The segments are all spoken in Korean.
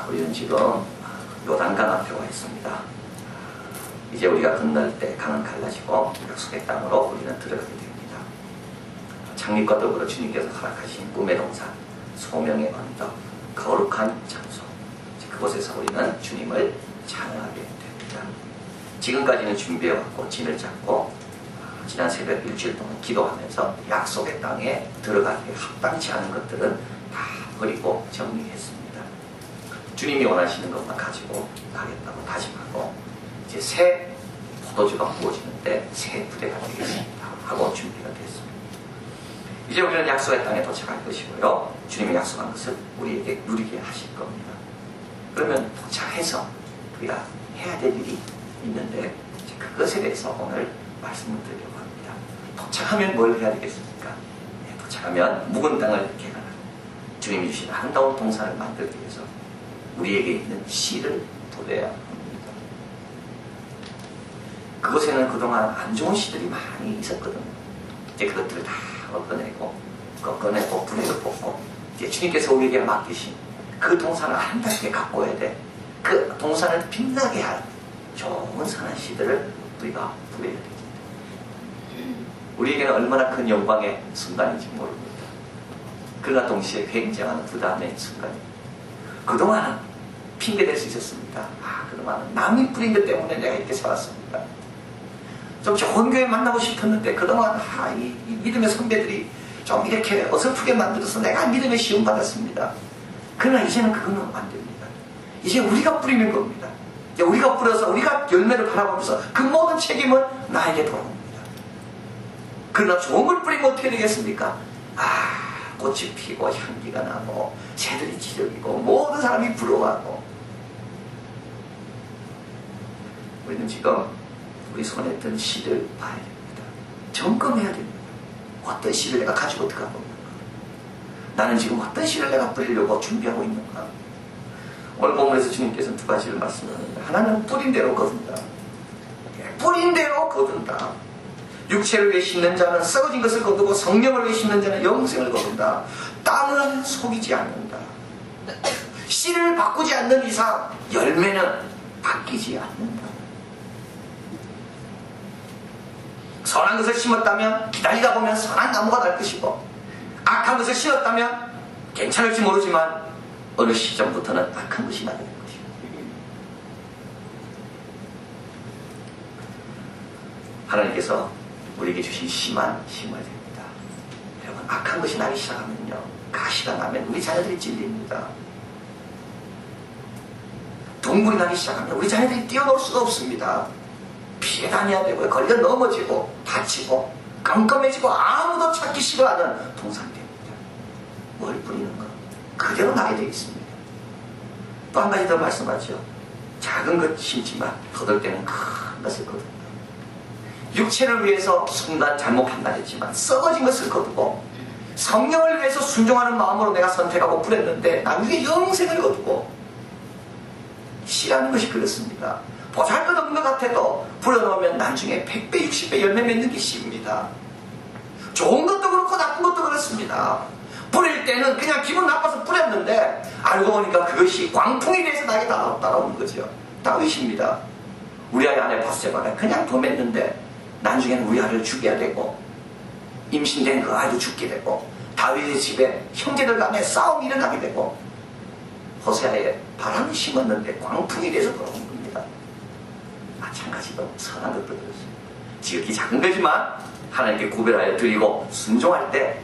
우리는 지금 요단강 앞에 와 있습니다. 이제 우리가 건널 때 강은 갈라지고 약속의 땅으로 우리는 들어가게 됩니다. 창립과 더불어 주님께서 허락하신 꿈의 동산, 소명의 언덕, 거룩한 장소, 그곳에서 우리는 주님을 찬양하게 됩니다. 지금까지는 준비해왔고 진을 잡고 지난 새벽 일주일 동안 기도하면서 약속의 땅에 들어가기에 합당치 않은 것들은 다 버리고 정리했습니다. 주님이 원하시는 것만 가지고 가겠다고 다짐하고 이제 새 포도주가 부어지는데 새 부대가 되겠습니다 하고 준비가 됐습니다. 이제 우리는 약속의 땅에 도착할 것이고요, 주님이 약속한 것을 우리에게 누리게 하실 겁니다. 그러면 도착해서 우리가 해야 될 일이 있는데 이제 그것에 대해서 오늘 말씀을 드리려고 합니다. 도착하면 뭘 해야 되겠습니까? 도착하면 묵은 땅을 개간하고 주님이 주신 아름다운 동산을 만들기 위해서 우리에게 있는 씨를 돋아야 합니다. 그곳에는 그동안 안 좋은 씨들이 많이 있었거든요. 이제 그것들을 다 꺾어내고 뿌리를 뽑고 이제 주님께서 우리에게 맡기신 그 동산을 아름답게 가꿔야 돼. 그 동산을 빛나게 할 좋은 선한 씨들을 우리가 부여해야 됩니다. 우리에게는 얼마나 큰 영광의 순간인지 모릅니다. 그러나 동시에 굉장한 부담의 순간입니다. 그동안은 핑계댈 수 있었습니다. 그동안은 남이 뿌린 것 때문에 내가 이렇게 살았습니다. 좀 좋은 교회 만나고 싶었는데 그동안 이 믿음의 선배들이 좀 이렇게 어설프게 만들어서 내가 믿음의 시험 받았습니다. 그러나 이제는 그거는 안 됩니다. 이제 우리가 뿌리는 겁니다. 이제 우리가 뿌려서 우리가 열매를 바라보면서 그 모든 책임은 나에게 돌아옵니다. 그러나 좋은 걸 뿌리면 어떻게 되겠습니까? 꽃이 피고 향기가 나고 새들이 지저귀고 모든 사람이 부러워하고. 우리는 지금 우리 손에 든 씨를 봐야 됩니다. 점검해야 됩니다. 어떤 씨를 내가 가지고 들어가고 있는가? 나는 지금 어떤 씨를 내가 뿌리려고 준비하고 있는가? 오늘 본문에서 주님께서는 두 가지를 말씀하는데, 하나는 뿌린 대로 거둔다. 뿌린 대로 거둔다. 육체를 위해 심는 자는 썩어진 것을 거두고 성령을 위해 심는 자는 영생을 거둔다. 땅은 속이지 않는다. 씨를 바꾸지 않는 이상 열매는 바뀌지 않는다. 선한 것을 심었다면 기다리다 보면 선한 나무가 날 것이고, 악한 것을 심었다면 괜찮을지 모르지만 어느 시점부터는 악한 것이 나게 될 것이고. 하나님께서 우리에게 주신 씨만 심어야 됩니다. 여러분, 악한 것이 나기 시작하면요, 가시가 나면 우리 자녀들이 찔립니다. 동물이 나기 시작하면 우리 자녀들이 뛰어놀 수가 없습니다. 피해 다녀야 되고 걸려 넘어지고 다치고 깜깜해지고 아무도 찾기 싫어하는 동산이 됩니다. 뭘 뿌리는가? 그대로 나게 되어 있습니다. 또 한 가지 더 말씀하죠. 작은 것 심지만 거둘 때는 큰 것을 거둔다. 육체를 위해서 순간 잘못 판단했지만 썩어진 것을 거두고, 성령을 위해서 순종하는 마음으로 내가 선택하고 뿌렸는데 나중에 영생을 거두고. 씨라는 것이 그렇습니다. 보잘것없는 것 같아도 뿌려놓으면 나중에 100배 60배 열매 맺는 게 씨입니다. 좋은 것도 그렇고 나쁜 것도 그렇습니다. 뿌릴 때는 그냥 기분 나빠서 뿌렸는데 알고 보니까 그것이 광풍이 돼서 나에게 따라오는 거죠. 다윗입니다. 우리아의 아내 바세바가 그냥 도맸는데 나중에는 우리아를 죽여야 되고, 임신된 그 아이도 죽게 되고, 다윗의 집에 형제들 간에 싸움이 일어나게 되고, 호세아에 바람이 심었는데 광풍이 돼서 돌아온 겁니다. 마찬가지로 선한 것도 그렇습니다. 지극히 작은 거지만 하나님께 구별하여 드리고 순종할 때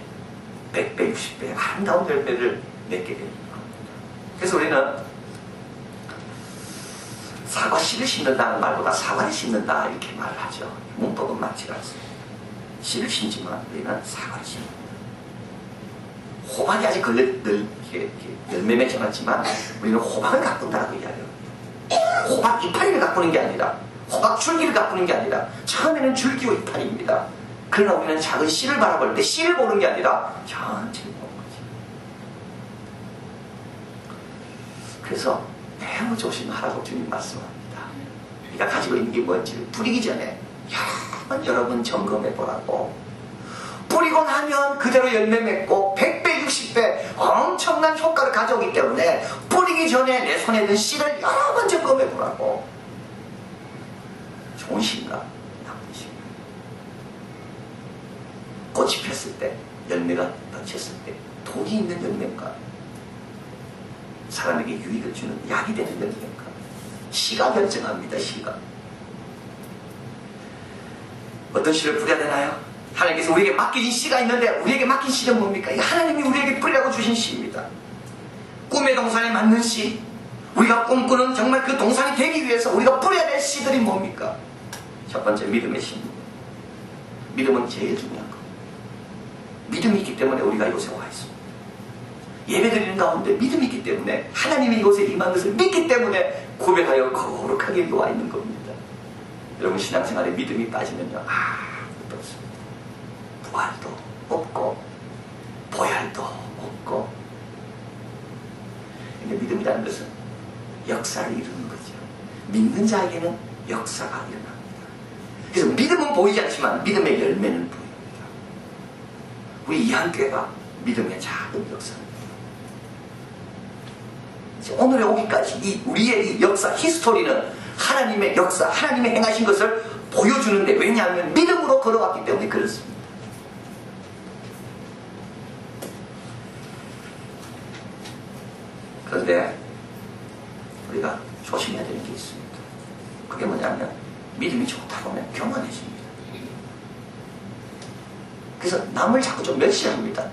100배 60배 아름다운 열매를 맺게 되는 겁니다. 그래서 우리는 사과 씨를 심는다는 말보다 사과를 심는다 이렇게 말을 하죠. 문법은 맞지 않습니다. 씨를 심지만 우리는 사과를 심는다. 호박이 아직 열매 맺지 않았지만 우리는 호박을 가꾼다고 이야기해요. 호박 이파리를 가꾸는 게 아니라, 호박 줄기를 가꾸는 게 아니라, 처음에는 줄기와 이파리입니다. 그러나 우리는 작은 씨를 바라볼 때 씨를 보는 게 아니라 전체를 보는 거지. 그래서 매우 조심하라고 주님 말씀합니다. 네가 가지고 있는 게 뭔지를 뿌리기 전에 여러 번 점검해 보라고. 뿌리고 나면 그대로 열매 맺고 100배 60배 엄청난 효과를 가져오기 때문에 뿌리기 뿌리기 전에 내 손에 든 씨를 여러 번 점검해 보라고. 좋은 씨인가? 나쁜 씨인가? 꽃이 폈을 때, 열매가 덧쳤을 때 독이 있는 열매인가? 사람에게 유익을 주는 약이 되는 열매인가? 씨가 결정합니다. 씨가. 어떤 씨를 뿌려야 되나요? 하나님께서 우리에게 맡겨진 씨가 있는데, 우리에게 맡긴 씨는 뭡니까? 이 하나님이 우리에게 뿌리라고 주신 씨입니다. 꿈의 동산에 맞는 씨, 우리가 꿈꾸는 정말 그 동산이 되기 위해서 우리가 뿌려야 될 씨들이 뭡니까? 첫 번째, 믿음의 씨입니다. 믿음은 제일 중요한 거. 믿음이 있기 때문에 우리가 이곳에 와 있습니다. 예배드리는 가운데 믿음이 있기 때문에, 하나님이 이곳에 임한 것을 믿기 때문에 고백하여 거룩하게 와 있는 겁니다. 여러분, 신앙생활에 믿음이 빠지면요, 아무것도 없습니다. 부활도 없고 보혈도 없고. 근데 믿음이라는 것은 역사를 이루는 거죠. 믿는 자에게는 역사가 일어납니다. 그래서 믿음은 보이지 않지만 믿음의 열매는 보입니다. 우리 이한교회가 믿음의 작은 역사입니다. 오늘에 오기까지 우리의 이 역사, 히스토리는 하나님의 역사, 하나님의 행하신 것을 보여주는데, 왜냐하면 믿음으로 걸어왔기 때문에 그렇습니다. 그런데 우리가 조심해야 되는 게 있습니다. 그게 뭐냐면, 믿음이 좋다 보면 교만해집니다. 그래서 남을 자꾸 좀 멸시합니다.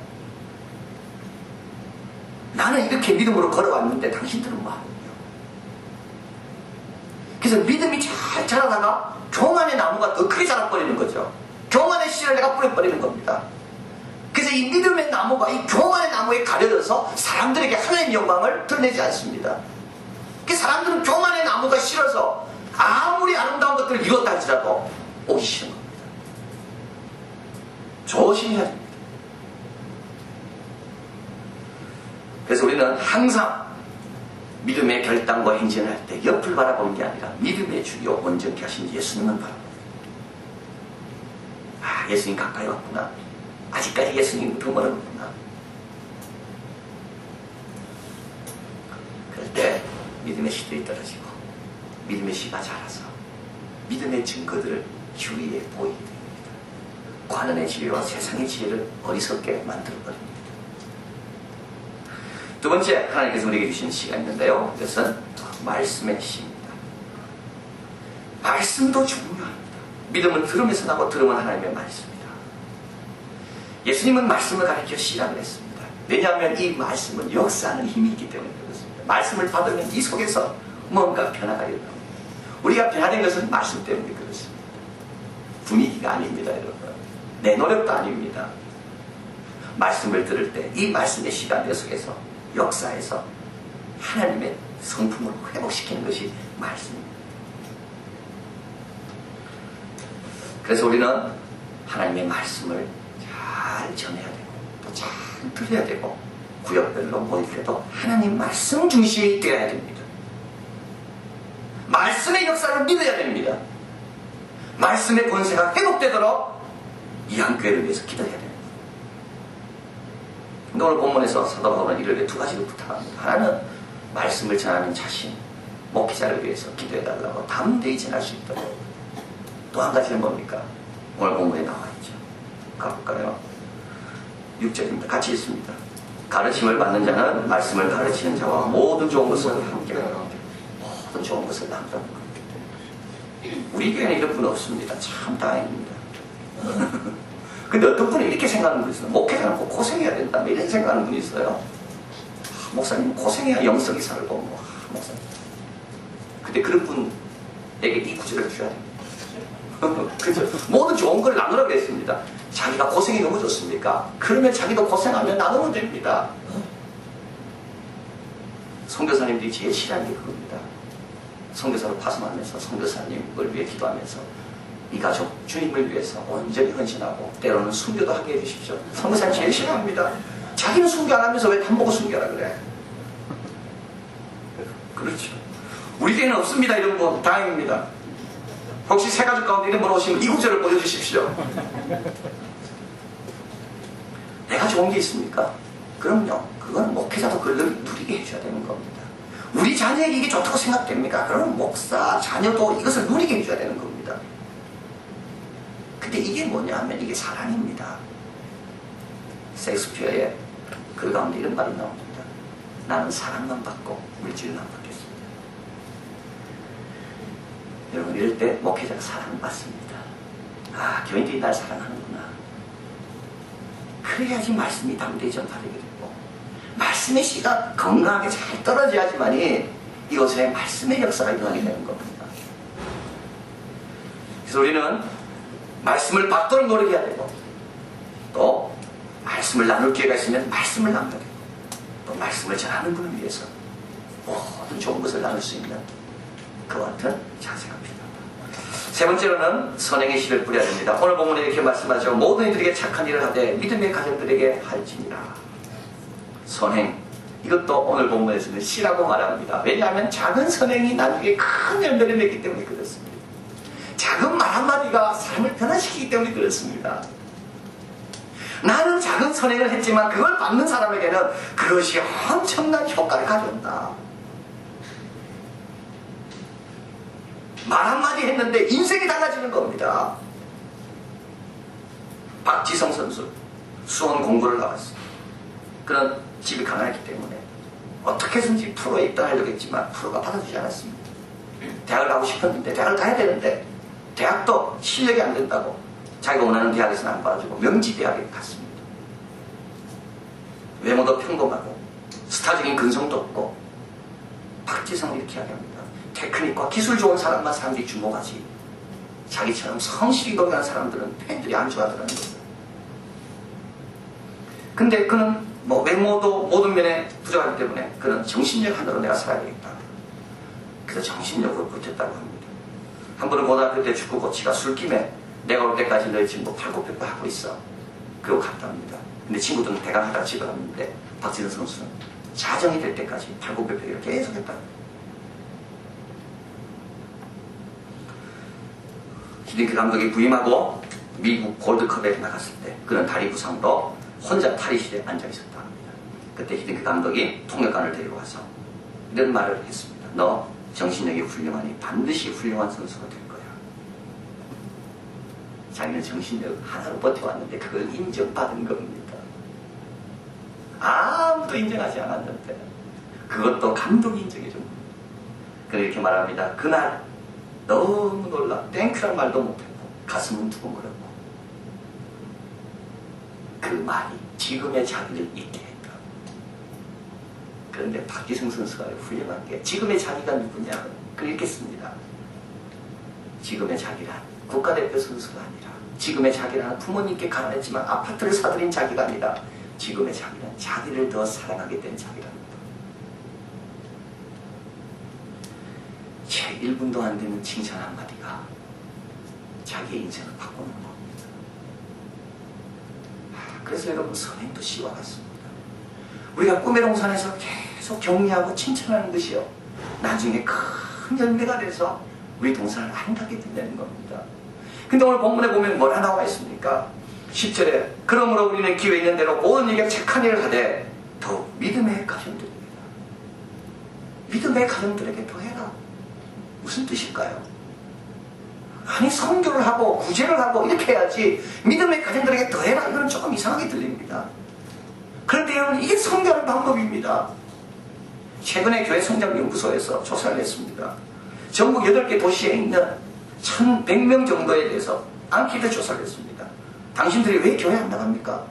나는 이렇게 믿음으로 걸어왔는데 당신들은 뭐 하느냐. 그래서 믿음이 잘 자라다가 교만의 나무가 더 크게 자라버리는 거죠. 교만의 씨를 내가 뿌려버리는 겁니다. 그래서 이 믿음의 나무가 이 교만의 나무에 가려져서 사람들에게 하나님의 영광을 드러내지 않습니다. 그 사람들은 교만의 나무가 싫어서 아무리 아름다운 것들을 이뤘다 할지라도 오기 싫은 겁니다. 조심해야 됩니다. 그래서 우리는 항상 믿음의 결단과 행진을 할 때 옆을 바라보는 게 아니라 믿음의 주요 온전케 하신 예수님을 바라봅니다. 예수님 가까이 왔구나. 아직까지 예수님부터 멀었구나. 그럴 때 믿음의 씨들이 떨어지고 믿음의 씨가 자라서 믿음의 증거들을 주위에 보이게 됩니다. 관원의 지혜와 세상의 지혜를 어리석게 만들어버립니다. 두 번째, 하나님께서 우리에게 주신 씨가 있는데요, 그것은 말씀의 씨입니다. 말씀도 중요합니다. 믿음은 들음에서 나고 들음은 하나님의 말씀입니다. 예수님은 말씀을 가르쳐 씨라 그랬습니다. 왜냐하면 이 말씀은 역사하는 힘이 있기 때문에 그렇습니다. 말씀을 받으면 이 속에서 뭔가 변화가 일어납니다. 우리가 변화된 것은 말씀 때문에 그렇습니다. 분위기가 아닙니다, 여러분. 내 노력도 아닙니다. 말씀을 들을 때 이 말씀의 시간 내 속에서 역사에서 하나님의 성품을 회복시키는 것이 말씀입니다. 그래서 우리는 하나님의 말씀을 잘 전해야 되고 또 잘 들어야 되고, 구역별로 모일 때도 하나님 말씀 중심이 되어야 됩니다. 말씀의 역사를 믿어야 됩니다. 말씀의 권세가 회복되도록 이한교회를 위해서 기도해야 됩니다. 근데 오늘 본문에서 사도 바울은 이를 두 가지를 부탁합니다. 하나는 말씀을 전하는 자신, 목회자를 위해서 기도해달라고 담대히 전할 수 있도록. 또 한 가지는 뭡니까? 오늘 본문에 나와 있죠. 가볼까요? 6절입니다. 같이 읽습니다. 가르침을 받는 자는 말씀을 가르치는 자와 모든 좋은 것을 함께하라. 모든 좋은 것을 함께하라. 우리 교회는 이런 분 없습니다. 참 다행입니다. 근데 어떤 분이 이렇게 생각하는 분이 있어요. 목회자는 꼭 고생해야 된다, 이런 생각하는 분이 있어요. 목사님 고생해야 영성이 살고, 목사님. 근데 그런 분에게 이 구절을 주셔야 됩니다. 그죠? 모든 좋은 걸 나누라고 했습니다. 자기가 고생이 너무 좋습니까? 그러면 자기도 고생하면 나누면 됩니다. 선교사님들이 제일 싫어하는 게 그겁니다. 선교사로 파송하면서 선교사님을 위해 기도하면서 이 가족 주님을 위해서 온전히 헌신하고 때로는 순교도 하게 해주십시오. 선교사님 제일 싫어합니다. 자기는 순교 안 하면서 왜 남보고 순교하라 그래? 그렇죠. 우리 교회는 없습니다. 이런 분 다행입니다. 혹시 새 가족 가운데 이런 분 오시면 이 구절을 보여주십시오. 내가 좋은 게 있습니까? 그럼요. 그건 목회자도 그걸 누리게 해줘야 되는 겁니다. 우리 자녀에게 이게 좋다고 생각됩니까? 그러면 목사, 자녀도 이것을 누리게 해줘야 되는 겁니다. 근데 이게 뭐냐 하면 이게 사랑입니다. 셰익스피어의 글 가운데 이런 말이 나옵니다. 나는 사랑만 받고 물질은 안 받겠습니다. 여러분, 이럴 때 목회자가 사랑받습니다. 아, 교인들이 날 사랑하는구나. 그래야지 말씀이 담대히 전파되게 되고, 말씀의 씨가 건강하게 잘 떨어져야지만이 이곳에 말씀의 역사가 일어나게 되는 겁니다. 그래서 우리는 말씀을 받도록 노력해야 되고, 또 말씀을 나눌 기회가 있으면 말씀을 나눠야 되고, 또 말씀을 전하는 분을 위해서 모든 좋은 것을 나눌 수 있는 그와 같은 자세가 필요합니다. 세 번째로는 선행의 씨를 뿌려야 됩니다. 오늘 본문에 이렇게 말씀하죠. 모든 이들에게 착한 일을 하되 믿음의 가정들에게 할지니라. 선행, 이것도 오늘 본문에서는 씨라고 말합니다. 왜냐하면 작은 선행이 나중에 큰 열매를 맺기 때문에 그렇습니다. 작은 말 한마디가 삶을 변화시키기 때문에 그렇습니다. 나는 작은 선행을 했지만 그걸 받는 사람에게는 그것이 엄청난 효과를 가져온다. 말 한마디 했는데 인생이 달라지는 겁니다. 박지성 선수, 수원 공부를 나왔어요. 그는 집이 가난했기 때문에 어떻게 해서든지 프로에 입단하려고 했지만 프로가 받아주지 않았습니다. 대학을 가고 싶었는데, 대학을 가야 되는데 대학도 실력이 안 된다고 자기가 원하는 대학에서는 안 받아주고 명지대학에 갔습니다. 외모도 평범하고 스타적인 근성도 없고, 박지성을 이렇게 이야기합니다. 테크닉과 기술 좋은 사람만 사람들이 주목하지, 자기처럼 성실히 노력하는 사람들은 팬들이 안 좋아하더라는 거예요. 근데 그는 외모도 모든 면에 부족하기 때문에 그는 정신력 하나로 내가 살아야 되겠다. 그래서 정신력으로 버텼다고 합니다. 한 번은 고등학교 때 축구 코치가 술김에 내가 올 때까지 너희 친구 팔굽혀펴 하고 있어. 그러고 갔다 합니다. 근데 친구들은 대강 하다가 집에 갔는데 박지성 선수는 자정이 될 때까지 팔굽혀펴기를 계속 했다. 히딩크 감독이 부임하고 미국 골드컵에 나갔을 때 그는 다리 부상으로 혼자 탈의실에 앉아 있었다 합니다. 그때 히딩크 감독이 통역관을 데리고 와서 이런 말을 했습니다. 너 정신력이 훌륭하니 반드시 훌륭한 선수가 될 거야. 자기는 정신력 하나로 버텨왔는데 그걸 인정받은 겁니다. 아무도 인정하지 않았는데 그것도 감독이 인정해 준 겁니다. 그래서 이렇게 말합니다. 그날 너무 놀라 땡큐란 말도 못했고 가슴은 두근거렸고, 그 말이 지금의 자기를 잊게 했다. 그런데 박지성 선수가 훌륭한 게 지금의 자기가 누구냐 그랬겠습니다. 지금의 자기란 국가대표 선수가 아니라, 지금의 자기란 부모님께 가난했지만 아파트를 사들인 자기가 아니라, 지금의 자기는 자기를 더 사랑하게 된 자기랍니다. 채 1분도 안 되는 칭찬 한마디가 자기의 인생을 바꾸는 겁니다. 그래서 여러분, 선행도 씨와 같습니다. 우리가 꿈의 동산에서 계속 격려하고 칭찬하는 것이요, 나중에 큰 열매가 돼서 우리 동산을 아름답게 빛내는 겁니다. 근데 오늘 본문에 보면 뭐라 나와 있습니까? 10절에 그러므로 우리는 기회 있는 대로 모든 일에 착한 일을 하되 더욱 믿음의 가정들입니다. 믿음의 가정들에게 더해라. 무슨 뜻일까요? 아니, 선교를 하고 구제를 하고 이렇게 해야지 믿음의 가정들에게 더해라, 이건 조금 이상하게 들립니다. 그런데 여러분, 이게 선교하는 방법입니다. 최근에 교회 성장연구소에서 조사를 했습니다. 전국 8개 도시에 있는 1100명 정도에 대해서 앙케이트 조사를 했습니다. 당신들이 왜 교회 안 나갑니까?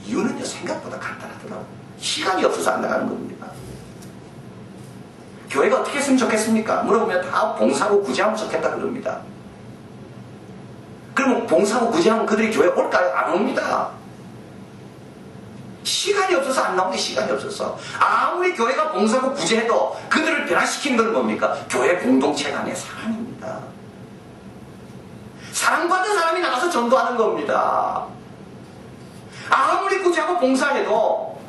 이유는요, 생각보다 간단하더라고요. 시간이 없어서 안 나가는 겁니다. 교회가 어떻게 했으면 좋겠습니까? 물어보면 다 봉사하고 구제하면 좋겠다 그럽니다. 그러면 봉사하고 구제하면 그들이 교회 올까요? 안 옵니다. 시간이 없어서 안 나오는데, 시간이 없어서. 아무리 교회가 봉사하고 구제해도 그들을 변화시키는 건 뭡니까? 교회 공동체 간의 사랑입니다. 사랑받는 사람이 나가서 전도하는 겁니다. 아무리 구제하고 봉사해도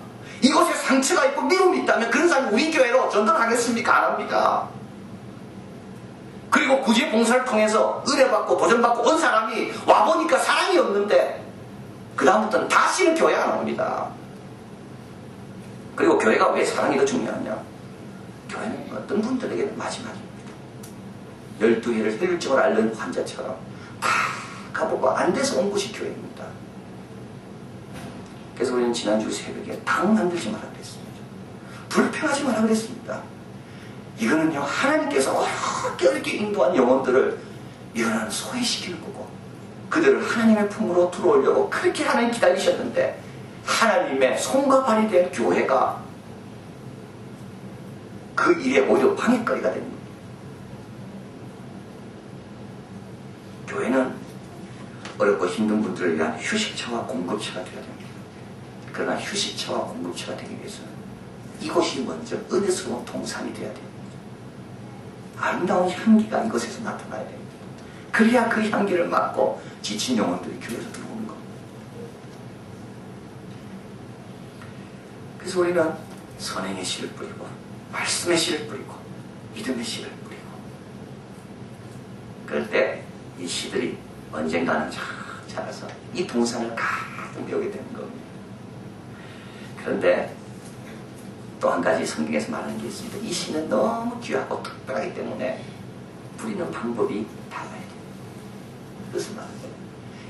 이곳에 상처가 있고 미움이 있다면 그런 사람이 우리 교회로 전도를 하겠습니까? 안 합니다. 그리고 구제 봉사를 통해서 의뢰받고 도전받고 온 사람이 와보니까 사랑이 없는데 그 다음부터는 다시는 교회 안 옵니다. 그리고 교회가 왜 사랑이 더 중요하냐? 교회는 어떤 분들에게는 마지막입니다. 12해를 혈증을 앓는 환자처럼 다 가보고 안 돼서 온 곳이 교회입니다. 그래서 우리는 지난주 새벽에 당 만들지 마라 그랬습니다. 불평하지 마라 그랬습니다. 이거는요, 하나님께서 어렵게 인도한 영혼들을 이거는 소외시키는 거고, 그들을 하나님의 품으로 들어오려고 그렇게 하나님 기다리셨는데, 하나님의 손과 발이 된 교회가 그 일에 오히려 방해거리가 됩니다. 교회는 어렵고 힘든 분들을 위한 휴식처와 공급처가 되어야 됩니다. 그러나 휴식처와 공급처가 되기 위해서는 이곳이 먼저 은혜스러운 동산이 되어야 됩니다. 아름다운 향기가 이곳에서 나타나야 됩니다. 그래야 그 향기를 맡고 지친 영혼들이 교회에서 들어오는 겁니다. 그래서 우리는 선행의 씨를 뿌리고, 말씀의 씨를 뿌리고, 믿음의 씨를 뿌리고, 그럴 때 이 씨들이 언젠가는 쫙 자라서 이 동산을 가득 메우게 되는 겁니다. 그런데 또 한 가지 성경에서 말하는 게 있습니다. 이 씨는 너무 귀하고 특별하기 때문에 뿌리는 방법이 달라야 돼요. 그것을 말합니다.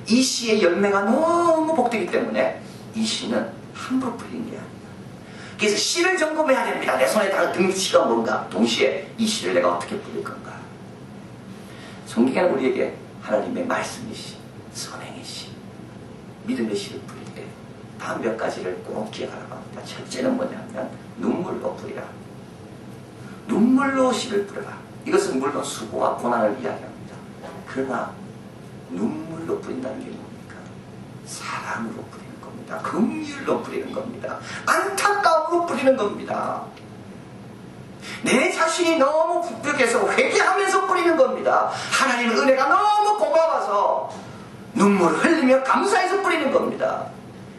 이 씨의 열매가 너무 복되기 때문에 이 씨는 함부로 뿌리는 게 아니에요. 그래서 씨를 점검해야 됩니다. 내 손에 든 씨가 뭔가, 동시에 이 씨를 내가 어떻게 뿌릴 건가. 성경에는 우리에게 하나님의 말씀의 씨, 선행의 씨, 믿음의 씨를 뿌릴 때 다음 몇 가지를 꼭 기억하라고 합니다. 첫째는 뭐냐면 눈물로 뿌리라. 눈물로 씨를 뿌려라. 이것은 물론 수고와 고난을 이야기합니다. 그러나 눈물로 뿌린다는 게 뭡니까? 사랑으로 뿌리는 겁니다. 긍휼로 뿌리는 겁니다. 안타까움으로 뿌리는 겁니다. 내 자신이 너무 부족해서 회개하면서 뿌리는 겁니다. 하나님의 은혜가 너무 고마워서 눈물을 흘리며 감사해서 뿌리는 겁니다.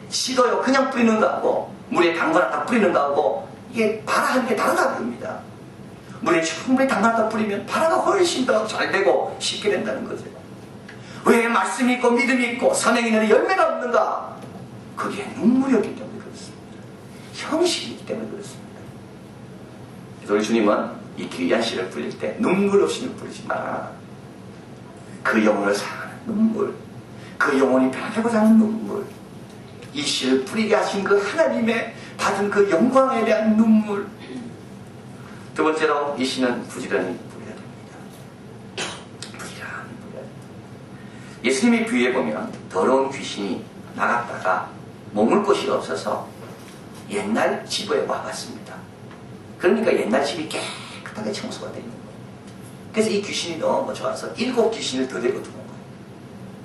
씨도요, 그냥 뿌리는 거하고 물에 담가놨다 뿌리는 거하고 이게 발화하는 게 다르다고 합니다. 물에 충분히 담가놨다 뿌리면 발화가 훨씬 더 잘 되고 쉽게 된다는 거죠. 왜 말씀이 있고 믿음이 있고 선행이 있는데 열매가 없는가? 그게 눈물이었기 때문에 그렇습니다. 형식이기 때문에 그렇습니다. 그래서 우리 주님은 이 귀한 씨를 뿌릴 때 눈물 없이는 뿌리지 마라. 그 영혼을 사랑하는 눈물, 그 영혼이 변하고자 하는 눈물, 이 씨를 뿌리게 하신 그 하나님의 받은 그 영광에 대한 눈물. 두 번째로 이 씨는 부지런히 뿌려야 됩니다. 부지런히 뿌려야 됩니다. 예수님이 비유해보면 더러운 귀신이 나갔다가 머물 곳이 없어서 옛날 집에 와봤습니다. 그러니까 옛날 집이 깨끗하게 청소가 되어 있는 거예요. 그래서 이 귀신이 너무 좋아서 7 귀신을 더 데리고 들어온 거예요.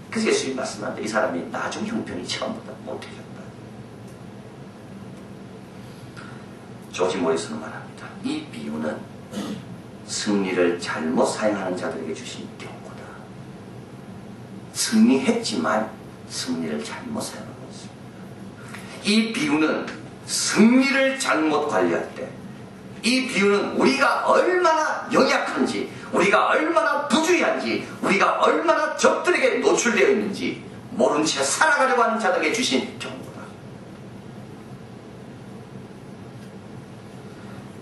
그래서 예수님이 말씀하는데 이 사람이 나중 형편이 처음보다 못해졌다. 조지 모리스는 말합니다. 이 비유는 승리를 잘못 사용하는 자들에게 주신 경고다. 승리했지만 승리를 잘못 사용하고 있습니다. 이 비유는 승리를 잘못 관리할 때, 이 비유는 우리가 얼마나 연약한지, 우리가 얼마나 부주의한지, 우리가 얼마나 적들에게 노출되어 있는지 모른 채 살아가려고 하는 자들에게 주신 경고다.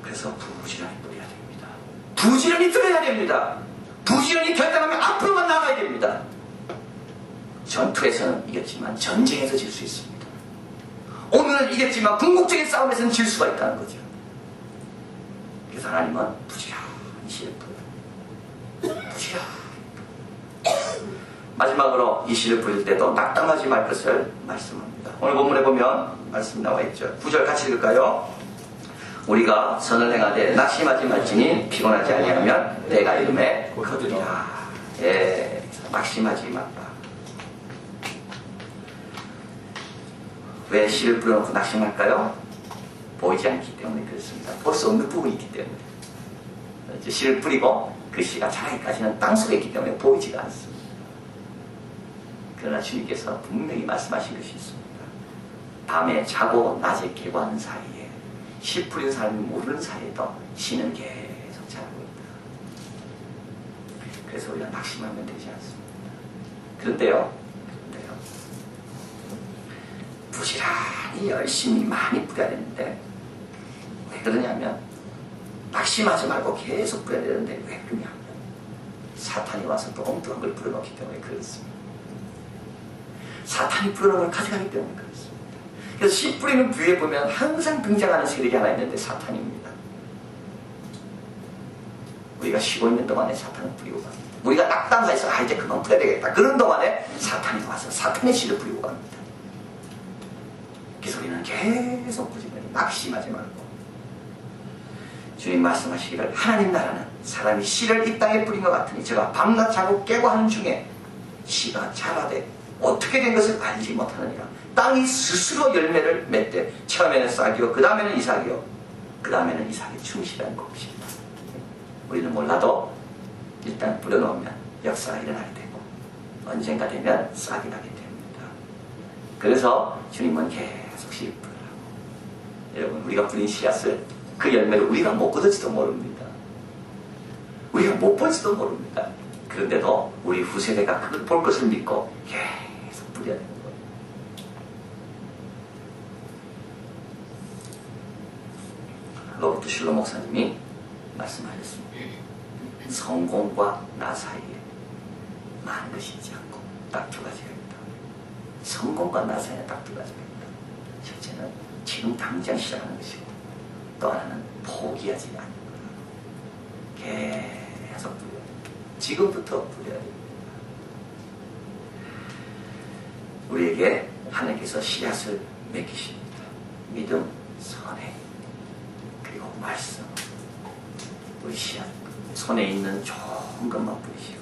그래서 부지런히 뿌려야 됩니다. 부지런히 들어야 됩니다. 부지런히 결단하면 앞으로만 나가야 됩니다. 전투에서는 이겼지만 전쟁에서 질 수 있습니다. 오늘은 이겼지만 궁극적인 싸움에서는 질 수가 있다는 거죠. 그래서 하나님은 부지런히 씨를 뿌려요. 부지런히. 마지막으로 이 씨를 뿌릴 때도 낙담하지 말 것을 말씀합니다. 오늘 본문에 보면 말씀 나와 있죠. 9절 같이 읽을까요? 우리가 선을 행하되 낙심하지 말지니 피곤하지 아니하면 내가 이름에 거두리라. 예, 낙심하지 말라. 왜 씨를 뿌려놓고 낙심할까요? 보이지 않기 때문에 그렇습니다. 볼 수 없는 부분이 있기 때문에. 이제 씨를 뿌리고 그 씨가 자라기까지는 땅속에 있기 때문에 보이지가 않습니다. 그러나 주님께서 분명히 말씀하신 것이 있습니다. 밤에 자고 낮에 깨고 하는 사이에 씨 뿌린 사람이 모르는 사이에도 씨는 계속 자라고 있다. 그래서 우리가 낙심하면 되지 않습니다. 그런데요, 부지런히 열심히 많이 뿌려야 되는데 그러냐면 낙심하지 말고 계속 뿌려야 되는데 왜 그러냐면 사탄이 와서 또 엉뚱한 걸 뿌려놓기 때문에 그렇습니다. 사탄이 뿌려놓은 걸 가져가기 때문에 그렇습니다. 그래서 씨 뿌리는 부위에 보면 항상 등장하는 세력이 하나 있는데 사탄입니다. 우리가 쉬고 있는 동안에 사탄은 뿌리고 갑니다. 우리가 낙담해서 이제 그만 뿌려야 되겠다. 그런 동안에 사탄이 와서 사탄의 씨를 뿌리고 갑니다. 그래서 우리는 계속 뿌리면 낙심하지 말고 주님 말씀하시기를 하나님 나라는 사람이 씨를 이 땅에 뿌린 것 같으니 제가 밤낮 자고 깨고 하는 중에 씨가 자라되 어떻게 된 것을 알지 못하느니라. 땅이 스스로 열매를 맺되 처음에는 싹이요 그 다음에는 이삭이요 그 다음에는 이삭이 충실한 것입니다. 우리는 몰라도 일단 뿌려놓으면 역사가 일어나게 되고 언젠가 되면 싹이 나게 됩니다. 그래서 주님은 계속 씨 뿌리라고. 여러분 우리가 뿌린 씨앗을 그 열매를 우리가 못 거둘지도 모릅니다. 우리가 못 볼지도 모릅니다. 그런데도 우리 후세대가 그걸 볼 것을 믿고 계속 뿌려야 되는 거예요. 로버트 슐러 목사님이 말씀하셨습니다. 성공과 나 사이에 많은 것이 있지 않고 딱 두 가지가 있다. 성공과 나 사이에 딱 두 가지가 있다. 첫째는 지금 당장 시작하는 것이고 또 하나는 포기하지 않는 거다. 계속 뿌려야 됩니다. 지금부터 뿌려야 됩니다. 우리에게 하나님께서 씨앗을 맡기십니다. 믿음, 선행, 그리고 말씀. 우리 씨앗, 손에 있는 좋은 것만 뿌리시고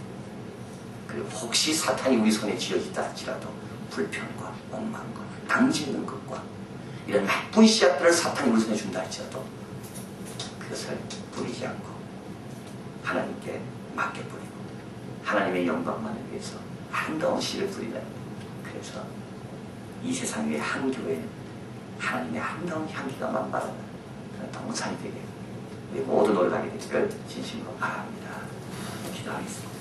그리고 혹시 사탄이 우리 손에 쥐어지다 할지라도 불평과 원망과 당짓는 것과 이런 나쁜 씨앗들을 사탄이 우리 손에 준다 할지라도 그것을 뿌리지 않고 하나님께 맡겨 뿌리고 하나님의 영광만을 위해서 아름다운 씨를 뿌리는, 그래서 이 세상 위에 한 교회는 하나님의 아름다운 향기가 만발하는 그런 동산이 되게 우리 모두 노력하게 되기를 진심으로 바랍니다. 기도하겠습니다.